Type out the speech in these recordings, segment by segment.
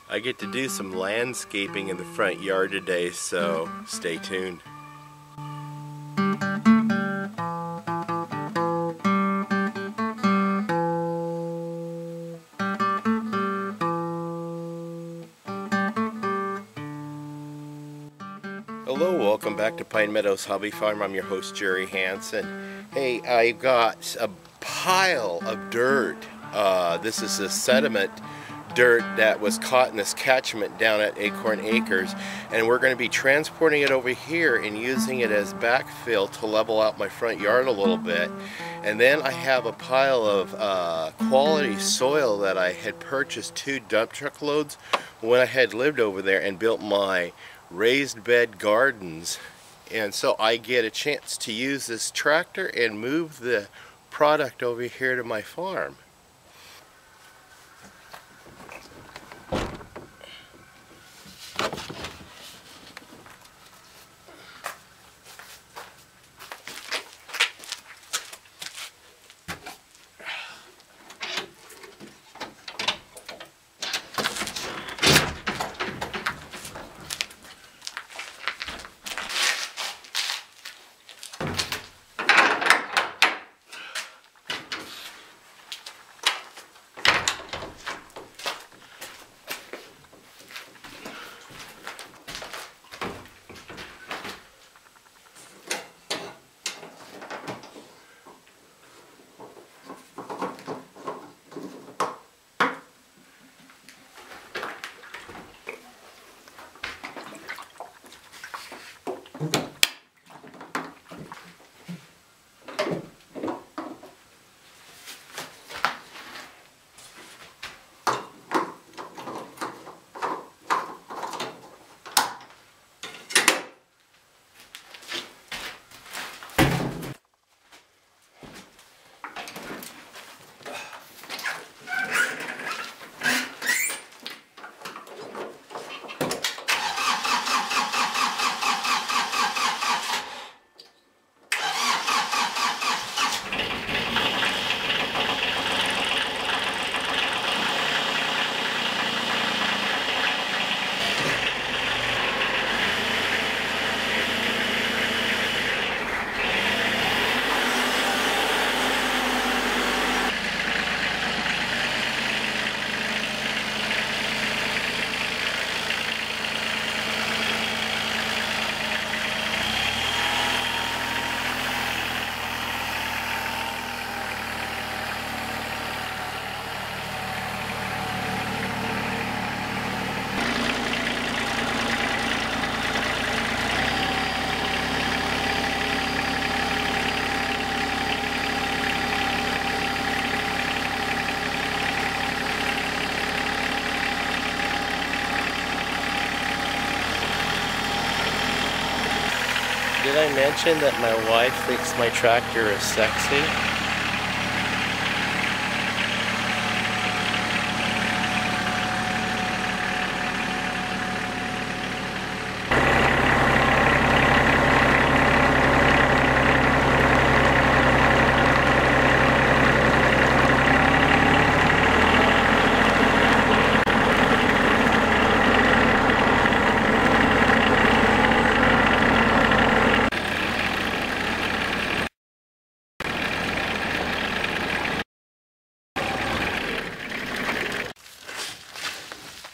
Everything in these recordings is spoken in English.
I get to do some landscaping in the front yard today, so stay tuned. Hello, welcome back to Pine Meadows Hobby Farm. I'm your host, Jerry Hansen. Hey, I've got a pile of dirt. This is a sediment dirt that was caught in this catchment down at Acorn Acres, and we're going to be transporting it over here and using it as backfill to level out my front yard a little bit. And then I have a pile of quality soil that I had purchased 2 dump truck loads when I had lived over there and built my raised bed gardens, and so I get a chance to use this tractor and move the product over here to my farm. Did I mention that my wife thinks my tractor is sexy?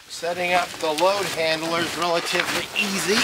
Setting up the load handler is relatively easy.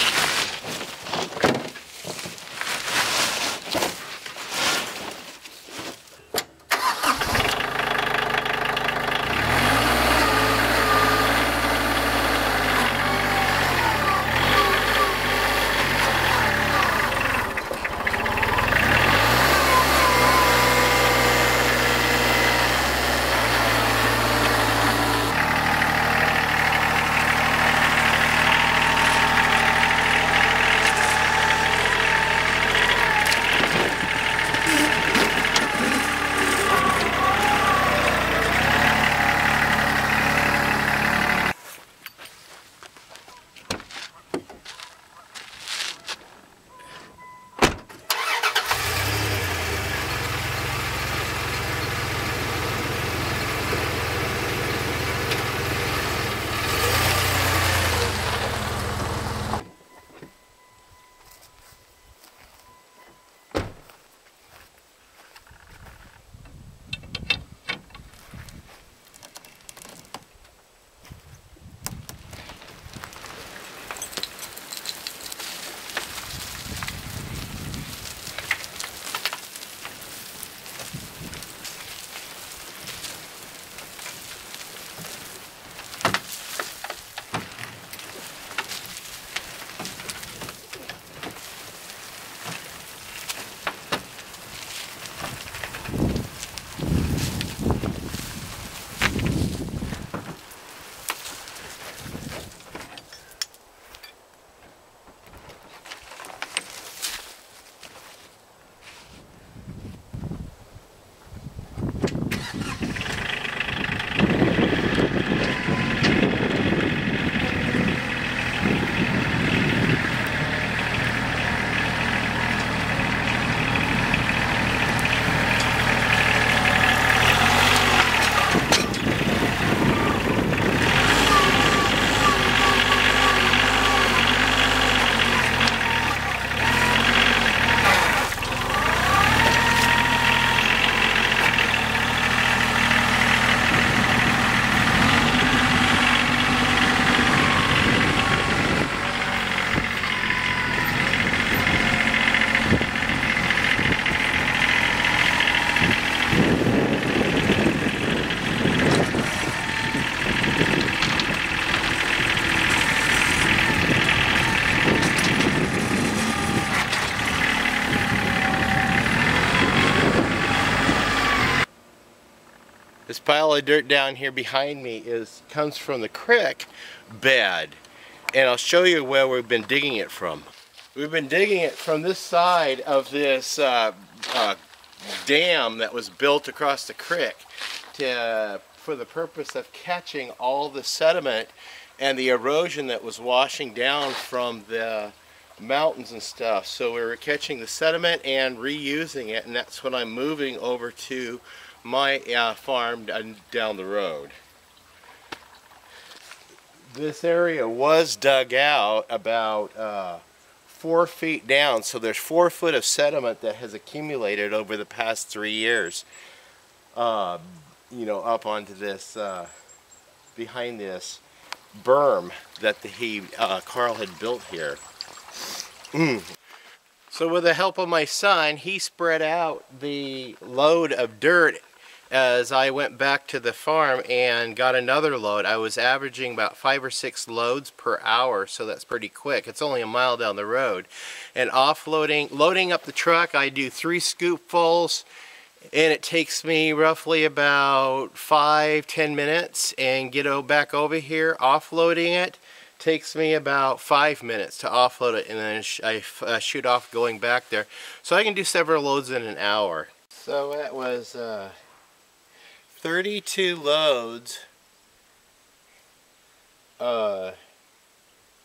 pile of dirt down here behind me comes from the creek bed, and I'll show you where we've been digging it from. We've been digging it from this side of this dam that was built across the creek for the purpose of catching all the sediment and the erosion that was washing down from the mountains and stuff. So we were catching the sediment and reusing it, and that's what I'm moving over to my farm down the road. This area was dug out about 4 feet down, so there's 4 foot of sediment that has accumulated over the past 3 years. You know, up onto this, behind this berm that Carl had built here. So with the help of my son, he spread out the load of dirt as I went back to the farm and got another load. I was averaging about 5 or 6 loads per hour, so that's pretty quick. It's only a mile down the road. And loading up the truck, I do 3 scoopfuls, and it takes me roughly about 5-10 minutes, and get back over here. Offloading it takes me about 5 minutes to offload it, and then I shoot off going back there. So I can do several loads in an hour. So that was 32 loads at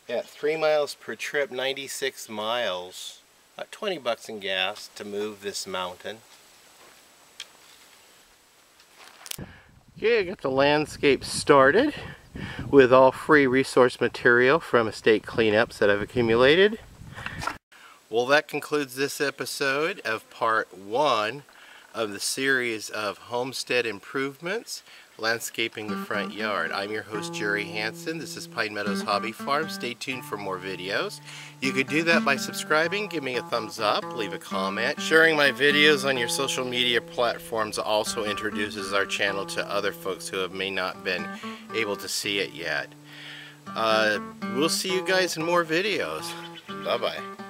3 miles per trip, 96 miles, about 20 bucks in gas to move this mountain. Okay, I got the landscape started with all free resource material from estate cleanups that I've accumulated. Well, that concludes this episode of part 1 of the series of homestead improvements, landscaping the front yard. I'm your host, Jerry Hansen. This is Pine Meadows Hobby Farm. Stay tuned for more videos. You could do that by subscribing, give me a thumbs up, leave a comment. Sharing my videos on your social media platforms also introduces our channel to other folks who may not been able to see it yet. We'll see you guys in more videos. Bye-bye.